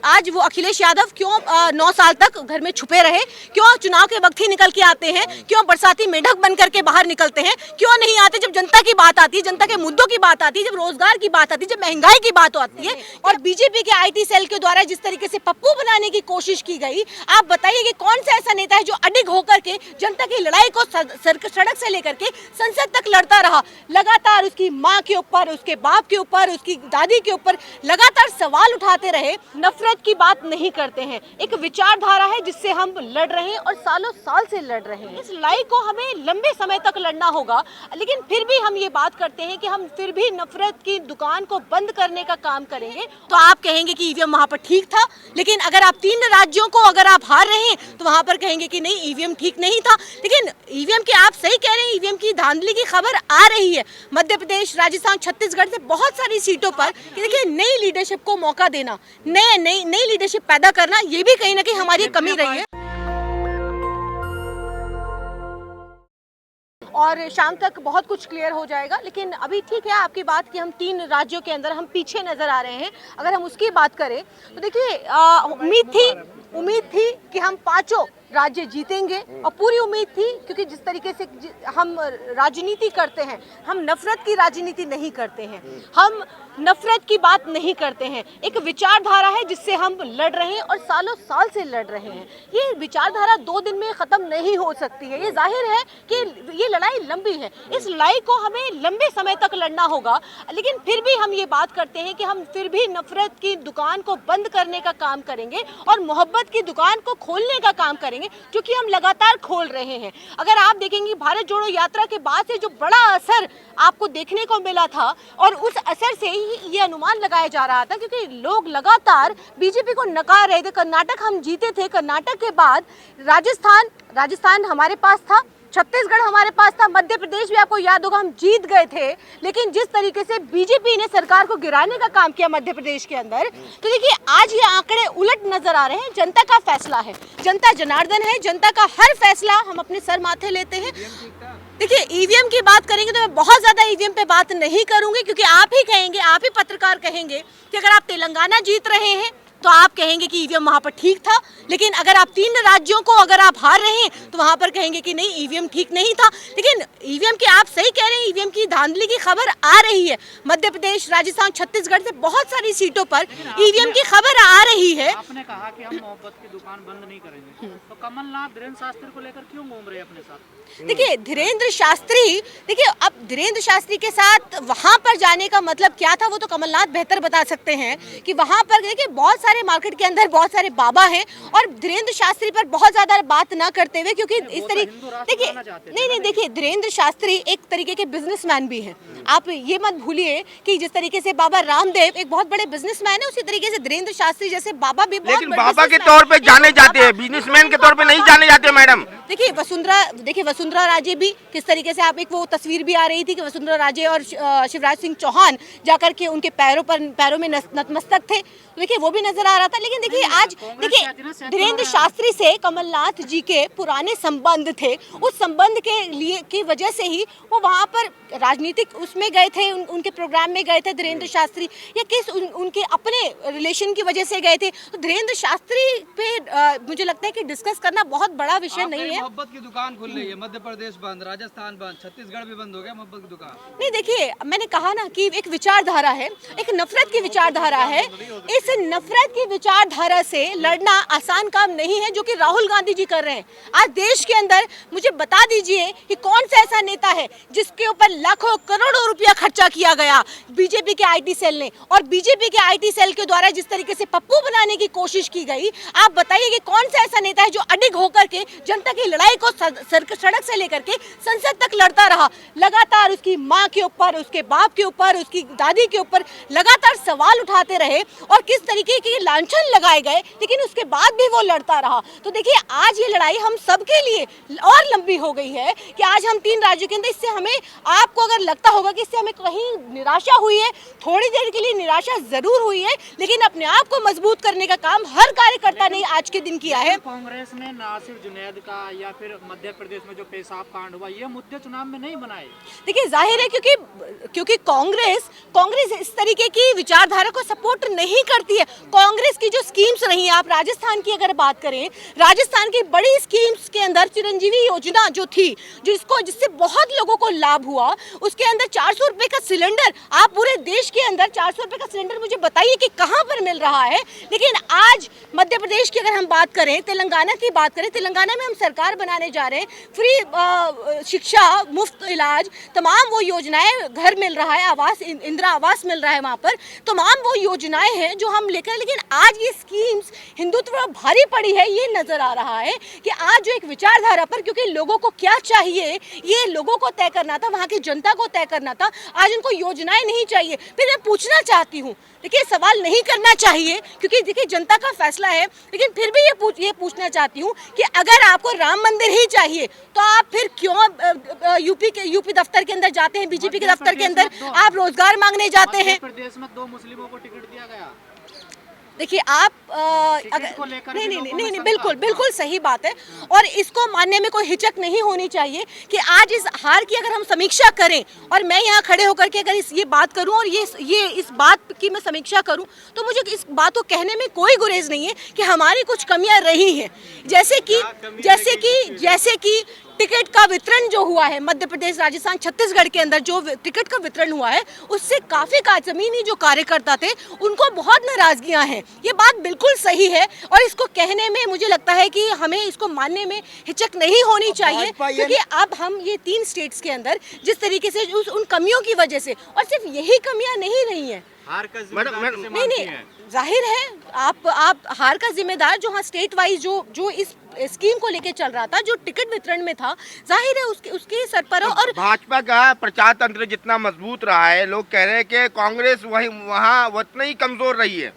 आज वो अखिलेश यादव क्यों 9 साल तक घर में छुपे रहे, क्यों चुनाव के वक्त ही निकल के आते हैं, क्यों बरसाती मेढक बन करके बाहर निकलते हैं, क्यों नहीं आते जब जनता की बात आती है, जनता के मुद्दों की बात आती है, जब रोजगार की बात आती है, जब महंगाई की बात आती है। और बीजेपी के आईटी सेल के द्वारा जिस तरीके से पप्पू बनाने की कोशिश की गई, आप बताइए कि कौन सा ऐसा नेता है जो अडिग होकर के जनता की लड़ाई को सड़क से लेकर के संसद तक लड़ता रहा। लगातार उसकी माँ के ऊपर, उसके बाप के ऊपर, उसकी दादी के ऊपर लगातार सवाल उठाते रहे। नफरत की बात नहीं करते हैं, एक विचारधारा है जिससे हम लड़ रहे हैं और सालों साल से लड़ रहे हैं। इस लड़ाई को हमें लंबे समय तक लड़ना होगा, लेकिन फिर भी हम ये बात करते हैं कि हम फिर भी नफरत की दुकान को बंद करने का काम करेंगे। तो आप कहेंगे कि ईवीएम वहां पर ठीक था, लेकिन अगर आप 3 राज्यों को अगर आप हार रहे हैं तो वहां पर कहेंगे कि नहीं ईवीएम ठीक नहीं था। लेकिन ईवीएम के आप सही कह रहे हैं, ईवीएम की धांधली की खबर आ रही है मध्य प्रदेश, राजस्थान, छत्तीसगढ़ से बहुत सारी सीटों पर कि देखिए नई लीडरशिप को मौका देना, नई लीडरशिप पैदा करना, ये भी कहीं ना कहीं हमारी कमी रही है। और शाम तक बहुत कुछ क्लियर हो जाएगा, लेकिन अभी ठीक है आपकी बात कि हम 3 राज्यों के अंदर हम पीछे नजर आ रहे हैं। अगर हम उसकी बात करें तो देखिए उम्मीद थी कि हम 5 राज्य जीतेंगे और पूरी उम्मीद थी, क्योंकि जिस तरीके से हम राजनीति करते हैं, हम नफरत की राजनीति नहीं करते हैं, हम नफरत की बात नहीं करते हैं। एक विचारधारा है जिससे हम लड़ रहे हैं और सालों साल से लड़ रहे हैं। ये विचारधारा 2 दिन में खत्म नहीं हो सकती है। ये जाहिर है कि ये लड़ाई लंबी है, इस लड़ाई को हमें लंबे समय तक लड़ना होगा, लेकिन फिर भी हम ये बात करते हैं कि हम फिर भी नफरत की दुकान को बंद करने का काम करेंगे और मोहब्बत की दुकान को खोलने का काम करेंगे, क्योंकि हम लगातार खोल रहे हैं। अगर आप देखेंगे भारत जोड़ो यात्रा के बाद से जो बड़ा असर आपको देखने को मिला था, और उस असर से ही ये अनुमान लगाया जा रहा था, क्योंकि लोग लगातार बीजेपी को नकार रहे थे। कर्नाटक हम जीते थे, कर्नाटक के बाद राजस्थान हमारे पास था, छत्तीसगढ़ हमारे पास था, मध्य प्रदेश भी आपको याद होगा हम जीत गए थे। लेकिन जिस तरीके से बीजेपी ने सरकार को गिराने का काम किया मध्य प्रदेश के अंदर, तो देखिए आज ये आंकड़े उलट नजर आ रहे हैं। जनता का फैसला है, जनता जनार्दन है, जनता का हर फैसला हम अपने सर माथे लेते हैं। देखिए ईवीएम की बात करेंगे तो मैं बहुत ज्यादा ईवीएम पे बात नहीं करूंगी, क्योंकि आप ही कहेंगे, आप ही पत्रकार कहेंगे कि अगर आप तेलंगाना जीत रहे हैं तो आप कहेंगे कि ईवीएम वहां पर ठीक था, लेकिन अगर आप 3 राज्यों को अगर आप हार रहे हैं तो वहां पर कहेंगे कि नहीं ईवीएम ठीक नहीं था। लेकिन ईवीएम की आप सही कह रहे हैं, ईवीएम की धांधली की खबर आ रही है मध्य प्रदेश, राजस्थान, छत्तीसगढ़ से बहुत सारी सीटों पर ईवीएम की खबर आ रही है। आपने कहा कि हम मोहब्बत की दुकान बंद नहीं करेंगे, तो कमलनाथ धीरेन्द्र शास्त्री को लेकर क्यों घूम रहे हैं अपने साथ? देखिए धीरेन्द्र शास्त्री, देखिए अब धीरेन्द्र शास्त्री के साथ वहां पर जाने का मतलब क्या था वो तो कमलनाथ बेहतर बता सकते हैं। कि वहां पर देखिए बहुत सारे मार्केट के अंदर बहुत सारे बाबा हैं, और धीरेन्द्र शास्त्री पर बहुत ज्यादा बात ना करते हुए, क्योंकि इस तरीके देखिए नहीं देखिए धीरेन्द्र शास्त्री एक तरीके के बिजनेसमैन भी हैं। आप ये मत भूलिए कि जिस तरीके से बाबा रामदेव एक बहुत बड़े बिजनेसमैन है, उसी तरीके से धीरेन्द्र शास्त्री जैसे बाबा भी बहुत लेकिन बाबा के तौर पे जाने जाते हैं, बिजनेसमैन के तौर पे नहीं जाने जाते मैडम। देखिए वसुंधरा राजे भी किस तरीके से, आप एक वो तस्वीर भी आ रही थी कि वसुंधरा राजे और शिवराज सिंह चौहान जाकर के उनके पैरों में नतमस्तक थे, देखिए वो भी नजर आ रहा था। लेकिन देखिए आज देखिए धीरेन्द्र शास्त्री से कमलनाथ जी के पुराने संबंध थे, उस संबंध के लिए की वजह से ही वो वहाँ पर राजनीतिक उसमें गए थे, उनके प्रोग्राम में गए थे धीरेन्द्र शास्त्री, या किस उनके अपने रिलेशन की वजह से गए थे। तो धीरेन्द्र शास्त्री पे मुझे लगता है कि डिस्कस करना बहुत बड़ा विषय नहीं है। मोहब्बत की दुकान खुल रही है, मध्य प्रदेश बंद, राजस्थान बंद, छत्तीसगढ़ भी बंद हो गया मोहब्बत की दुकान। नहीं देखिए मैंने कहा ना कि एक विचारधारा है, एक नफरत की विचारधारा है। इस नफरत की विचारधारा से लड़ना आसान काम नहीं है, जो कि राहुल गांधी जी कर रहे हैं। आज देश के अंदर मुझे बता दीजिए कि कौन सा ऐसा नेता है जिसके ऊपर लाखों करोड़ों रुपया खर्चा किया गया बीजेपी के आईटी सेल ने, और बीजेपी के आईटी सेल के द्वारा जिस तरीके से पप्पू बनाने की कोशिश की गई। आप बताइए कि कौन सा ऐसा नेता है जो अडिग होकर के जनता की लड़ाई को सड़क से लेकर के संसद तक लड़ता रहा। लगातार उसकी माँ के ऊपर, उसके बाप के ऊपर, उसकी दादी के ऊपर लगातार सवाल उठाते रहे और किस तरीके के लांछन लगाए गए, लेकिन उसके बाद भी वो लड़ता रहा। तो देखिए आज ये लड़ाई हम सबके लिए और लंबी हो गई है कि आज हम 3 राज्यों के अंदर, इससे हमें, आपको अगर लगता होगा कि इससे हमें कहीं निराशा हुई है, थोड़ी देर के लिए निराशा जरूर हुई है, लेकिन अपने आप को मजबूत करने का काम हर कार्यकर्ता ने आज के दिन किया है। कांग्रेस ने नासिर जुनैद का या फिर मध्य प्रदेश में जो पेशाब कांड हुआ, ये मुद्दे चुनाव में नहीं बनाए? देखिए जाहिर है क्योंकि कांग्रेस इस तरीके की विचारधारा को सपोर्ट नहीं करती है। कांग्रेस की जो स्कीम्स रही हैं, आप राजस्थान की अगर बात करें, राजस्थान की बड़ी स्कीम्स के अंदर चिरंजीवी योजना जो थी, जिससे बहुत लोगों को लाभ हुआ, उसके अंदर 400 रुपए का सिलेंडर, आप पूरे देश के अंदर 400 रुपए का सिलेंडर मुझे बताइए कि कहां पर मिल रहा है। लेकिन आज मध्य प्रदेश की अगर हम बात करें, तेलंगाना की बात करें, तेलंगाना में हम सरकार बनाने जा रहे हैं, फ्री शिक्षा, मुफ्त इलाज, तमाम वो योजनाएं, घर मिल रहा है, आवास, इंदिरा आवास मिल रहा है वहाँ पर, तमाम वो योजनाएं हैं जो हम लेकर। लेकिन आज ये स्कीम्स हिंदुत्व पर भारी पड़ी है, ये नजर आ रहा है कि आज जो एक विचारधारा पर, क्योंकि लोगों को क्या चाहिए ये लोगों को तय करना था, वहाँ की जनता को तय करना था। आज उनको योजनाएं नहीं चाहिए। फिर मैं पूछना चाहती हूँ, देखिए सवाल नहीं करना चाहिए क्योंकि देखिए जनता का फैसला है, लेकिन फिर भी ये पूछना चाहती हूँ कि अगर आपको राम मंदिर ही चाहिए तो आप फिर क्यों यूपी दफ्तर के अंदर जाते हैं, बीजेपी के दफ्तर के अंदर आप रोजगार मांगने जाते हैं। प्रदेश में 2 मुस्लिमों को टिकट दिया गया। देखिए आप अगर नहीं बिल्कुल सही बात है और इसको मानने में कोई हिचक नहीं होनी चाहिए कि आज इस हार की अगर हम समीक्षा करें और मैं यहाँ खड़े होकर के अगर ये बात करूँ और ये इस बात की मैं समीक्षा करूँ तो मुझे इस बात को कहने में कोई गुरेज नहीं है कि हमारी कुछ कमियां रही हैं, जैसे कि टिकट का वितरण जो हुआ है मध्य प्रदेश, राजस्थान, छत्तीसगढ़ के अंदर जो टिकट का वितरण हुआ है उससे काफ़ी जमीनी जो कार्यकर्ता थे उनको बहुत नाराजगियां हैं। ये बात बिल्कुल सही है और इसको कहने में मुझे लगता है कि हमें इसको मानने में हिचक नहीं होनी चाहिए क्योंकि अब हम ये 3 स्टेट्स के अंदर जिस तरीके से उन कमियों की वजह से, और सिर्फ यही कमियां नहीं रही हैं, नहीं जाहिर है आप हार का जिम्मेदार जो हाँ स्टेट वाइज जो इस स्कीम को लेके चल रहा था, जो टिकट वितरण में था, जाहिर है उसके सर पर। और भाजपा का प्रचार तंत्र जितना मजबूत रहा है, लोग कह रहे हैं कि कांग्रेस वहाँ उतना ही कमजोर रही है।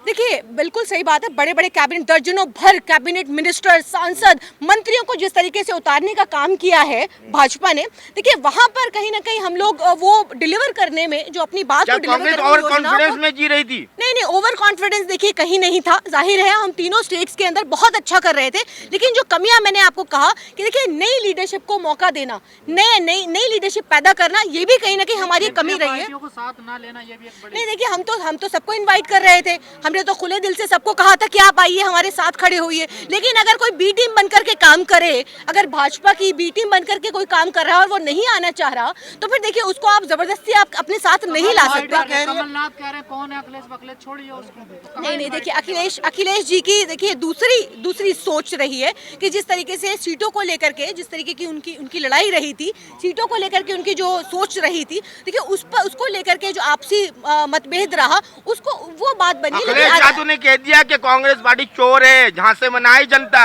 देखिए बिल्कुल सही बात है, बड़े बड़े कैबिनेट, दर्जनों भर कैबिनेट मिनिस्टर, सांसद, मंत्रियों को जिस तरीके से उतारने का काम किया है भाजपा ने, देखिए वहां पर कहीं ना कहीं हम लोग वो डिलीवर करने में जो अपनी बात को डिलीवर ओवर कॉन्फिडेंस में जी रही थी। नहीं ओवर कॉन्फिडेंस देखिए कहीं नहीं था। जाहिर है हम तीनों स्टेट्स के अंदर बहुत अच्छा कर रहे थे, लेकिन जो कमियां मैंने आपको कहा कि देखिए नई लीडरशिप को मौका देना, नई लीडरशिप पैदा करना, ये भी कहीं ना कहीं हमारी कमी रही है। नहीं देखिए हम तो सबको इन्वाइट कर रहे थे, हमने तो खुले दिल से सबको कहा था कि आप आइए हमारे साथ खड़े होइए, लेकिन अगर कोई बी टीम बनकर के काम करे, अगर भाजपा की बी टीम बनकर के कोई काम कर रहा है और वो नहीं आना चाह रहा तो फिर देखिए उसको आप जबरदस्ती आप अपने साथ नहीं ला सकते। कमलनाथ कह रहे हैं कौन है अखिलेश छोड़िए उसको। नहीं देखिए अखिलेश जी की देखिए दूसरी सोच रही है कि जिस तरीके से सीटों को लेकर के जिस तरीके की उनकी लड़ाई रही थी, सीटों को लेकर के उनकी जो सोच रही थी, देखिए उसको लेकर के जो आपसी मतभेद रहा उसको वो बात बनी। यादव ने कह दिया कि कांग्रेस पार्टी चोर है, जहां से मनाई जनता।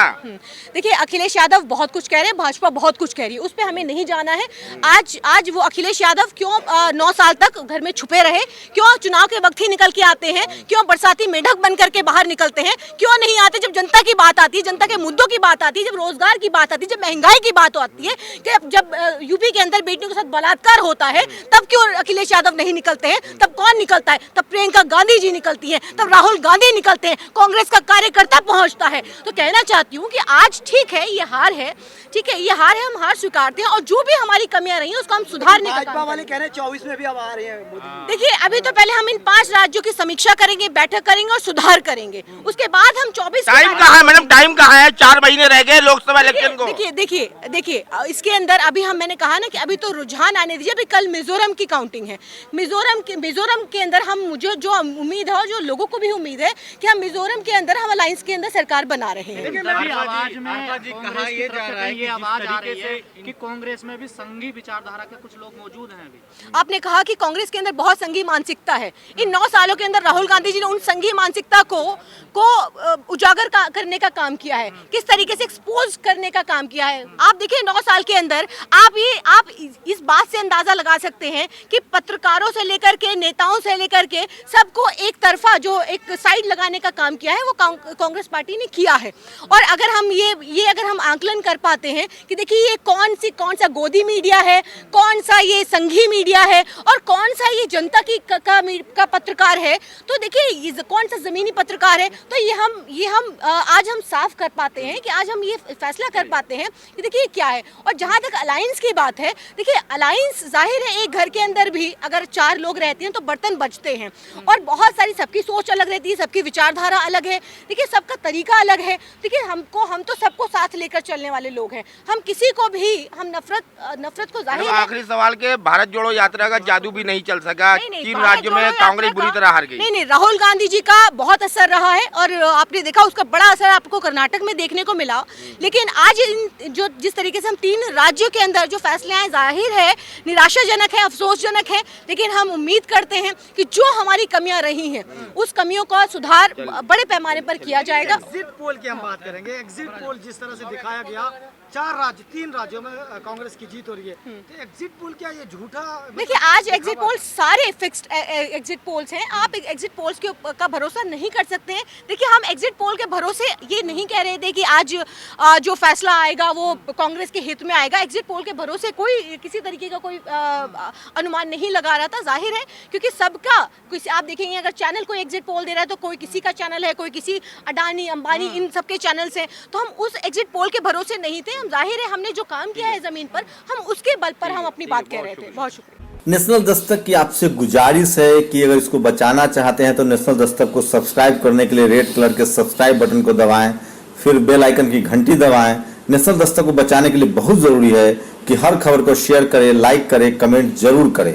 देखिए अखिलेश यादव बहुत कुछ कह रहे हैं, भाजपा बहुत कुछ कह रही है, उस पे हमें नहीं जाना है। आज वो अखिलेश यादव क्यों 9 साल तक घर में छुपे रहे, क्यों चुनाव के वक्त ही निकल के आते हैं, क्यों बरसाती मेढक बन करके बाहर निकलते हैं, क्यों नहीं आते जब जनता की बात आती है, जनता के मुद्दों की बात आती है, जब रोजगार की बात आती है, जब महंगाई की बात आती है, जब यूपी के अंदर बेटियों के साथ बलात्कार होता है, तब क्यों अखिलेश यादव नहीं निकलते हैं? तब कौन निकलता है? तब प्रियंका गांधी जी निकलती है, तब राहुल गांधी निकलते हैं, कांग्रेस का कार्यकर्ता पहुंचता है। तो कहना चाहती हूँ कि आज ठीक है ये हार है, ठीक है ये हार है, हम हार स्वीकारते हैं और जो भी हमारी कमियां रही हैं उसको हम सुधारने का काम वाले कह रहे हैं 24 में भी अब आ रहे हैं। देखिए अभी तो पहले हम इन 5 राज्यों की समीक्षा करेंगे, बैठक करेंगे और सुधार करेंगे, उसके बाद हम 24 टाइम कहाँ है मैडम, टाइम कहाँ है? 4 महीने रह गए लोकसभा इलेक्शन को। देखिए इसके अंदर अभी मैंने कहा ना कि अभी तो रुझान आने दीजिए, अभी कल मिजोरम की काउंटिंग है। मिजोरम के अंदर हम मुझे जो उम्मीद है और जो लोगों को भी उम्मीद है कि हम मिजोरम के अंदर हम अलायंस के अंदर सरकार बना रहे हैं। आवाज में ये आवाज आ रही है कि कांग्रेस में भी संघी विचारधारा के कुछ लोग मौजूद हैं। अभी आपने कहा कि कांग्रेस के अंदर बहुत संघी मानसिकता है। इन 9 सालों के अंदर राहुल गांधी जी ने उन संघी मानसिकता को उजागर करने का काम किया है, किस तरीके से एक्सपोज करने का काम किया है। आप देखिए 9 साल के अंदर आप इस बात से अंदाजा लगा सकते हैं कि पत्रकारों से लेकर के नेताओं से लेकर के सबको एक तरफा जो एक एक साइड लगाने का काम किया है वो कांग्रेस पार्टी ने किया है। और अगर हम ये अगर हम आंकलन कर पाते हैं कि देखिए ये कौन सा गोदी मीडिया है, कौन सा ये संघी मीडिया है और कौन सा ये जनता की का पत्रकार है, तो देखिए ये कौन सा जमीनी पत्रकार है, तो ये हम आज हम साफ कर पाते हैं कि आज हम ये फैसला कर पाते हैं कि देखिए क्या है। और जहाँ तक अलायंस की बात है, देखिए अलायंस जाहिर है एक घर के अंदर भी अगर 4 लोग रहते हैं तो बर्तन बचते हैं और बहुत सारी सबकी सोच अलग रहती है, सबकी विचारधारा अलग है, देखिए सबका तरीका अलग है। देखिए हम तो सबको साथ लेकर चलने वाले लोग हैं, हम किसी को भी हम नफरत को जाहिर है। आखिरी सवाल के भारत जोड़ो यात्रा का जादू भी नहीं चल सका, 3 राज्यों में कांग्रेस बुरी तरह हार गई। नहीं, राहुल गांधी जी का बहुत असर रहा है और आपने देखा उसका बड़ा असर आपको कर्नाटक में देखने को मिला। लेकिन आज जो जिस तरीके से हम 3 राज्यों के अंदर जो फैसले आए, जाहिर है निराशाजनक है, अफसोसजनक है, लेकिन हम उम्मीद करते हैं कि जो हमारी कमियां रही हैं उस कमियों का सुधार बड़े पैमाने पर किया जाएगा। एग्जिट पोल की हम बात करेंगे। एग्जिट पोल जिस तरह से दिखाया गया, 3 राज्यों में कांग्रेस की जीत हो रही है, तो एग्जिट पोल क्या ये झूठा? देखिए आज एग्जिट पोल सारे फिक्स्ड एग्जिट पोल्स हैं, आप एग्जिट पोल्स का भरोसा नहीं कर सकते हैं। देखिए हम एग्जिट पोल के भरोसे ये नहीं कह रहे थे कि आज जो फैसला आएगा वो कांग्रेस के हित में आएगा। एग्जिट पोल के भरोसे कोई किसी तरीके का कोई अनुमान नहीं लगा रहा था। जाहिर है क्योंकि सबका आप देखेंगे अगर चैनल कोई एग्जिट पोल दे रहा है तो कोई किसी का चैनल है, कोई किसी अडानी अंबानी इन सबके चैनल्स हैं, तो हम उस एग्जिट पोल के भरोसे नहीं थे। हम जाहिर है हमने जो काम किया है जमीन पर, हम उसके बल पर हम अपनी बात कह रहे थे। बहुत शुक्रिया। नेशनल दस्तक की आपसे गुजारिश है कि अगर इसको बचाना चाहते हैं तो नेशनल दस्तक को सब्सक्राइब करने के लिए रेड कलर के सब्सक्राइब बटन को दबाएं, फिर बेल आइकन की घंटी दबाएं। नेशनल दस्तक को बचाने के लिए बहुत जरूरी है कि हर खबर को शेयर करें, लाइक करें, कमेंट जरूर करें।